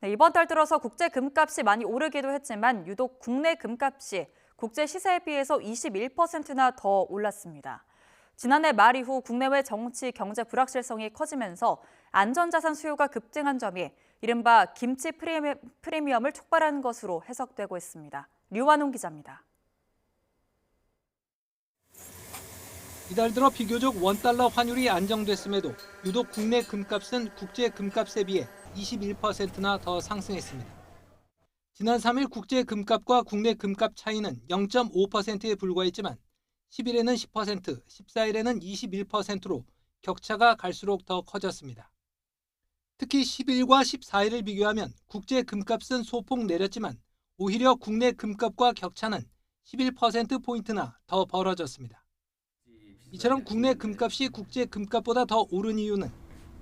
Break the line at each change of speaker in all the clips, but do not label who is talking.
네, 이번 달 들어서 국제 금값이 많이 오르기도 했지만 유독 국내 금값이 국제 시세에 비해서 21%나 더 올랐습니다. 지난해 말 이후 국내외 정치, 경제 불확실성이 커지면서 안전자산 수요가 급증한 점이 이른바 김치 프리미엄을 촉발한 것으로 해석되고 있습니다. 류완홍 기자입니다.
이달 들어 비교적 원달러 환율이 안정됐음에도 유독 국내 금값은 국제 금값에 비해 21%나 더 상승했습니다. 지난 3일 국제 금값과 국내 금값 차이는 0.5%에 불과했지만 10일에는 10%, 14일에는 21%로 격차가 갈수록 더 커졌습니다. 특히 10일과 14일을 비교하면 국제 금값은 소폭 내렸지만 오히려 국내 금값과 격차는 11%포인트나 더 벌어졌습니다. 이처럼 국내 금값이 국제 금값보다 더 오른 이유는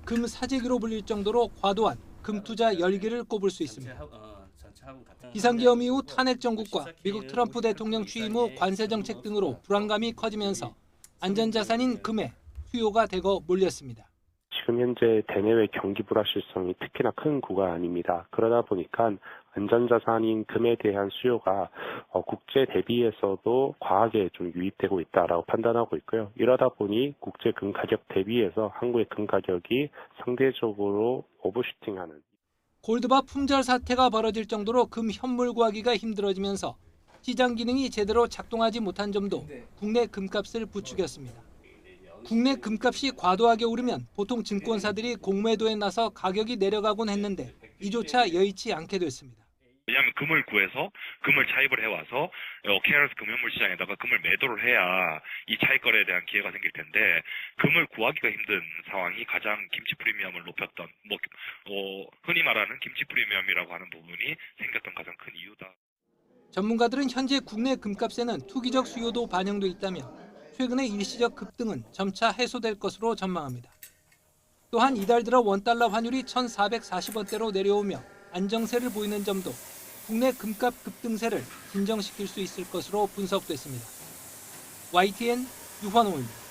금 사재기로 불릴 정도로 과도한 금 투자 열기를 꼽을 수 있습니다. 비상계엄 이후 탄핵 정국과 미국 트럼프 대통령 취임 후 관세 정책 등으로 불안감이 커지면서 안전자산인 금에 수요가 대거 몰렸습니다.
지금 현재 대내외 경기 불확실성이 특히나 큰 구간입니다. 그러다 보니까 안전자산인 금에 대한 수요가 국제 대비해서도 과하게 좀 유입되고 있다라고 판단하고 있고요. 이러다 보니 국제 금 가격 대비해서 한국의 금 가격이 상대적으로 오버슈팅하는.
골드바 품절 사태가 벌어질 정도로 금 현물 구하기가 힘들어지면서 시장 기능이 제대로 작동하지 못한 점도 국내 금값을 부추겼습니다. 국내 금값이 과도하게 오르면 보통 증권사들이 공매도에 나서 가격이 내려가곤 했는데 이조차 여의치 않게 됐습니다.
왜냐하면 금을 구해서 금을 차입을 해와서 KRS 금연물 시장에다가 금을 매도를 해야 이 차익거래에 대한 기회가 생길 텐데 금을 구하기가 힘든 상황이 가장 김치 프리미엄을 높였던 흔히 말하는 김치 프리미엄이라고 하는 부분이 생겼던 가장 큰 이유다.
전문가들은 현재 국내 금값에는 투기적 수요도 반영돼 있다며 최근의 일시적 급등은 점차 해소될 것으로 전망합니다. 또한 이달 들어 원달러 환율이 1,440원대로 내려오며 안정세를 보이는 점도 국내 금값 급등세를 진정시킬 수 있을 것으로 분석됐습니다. YTN 유환홍입니다.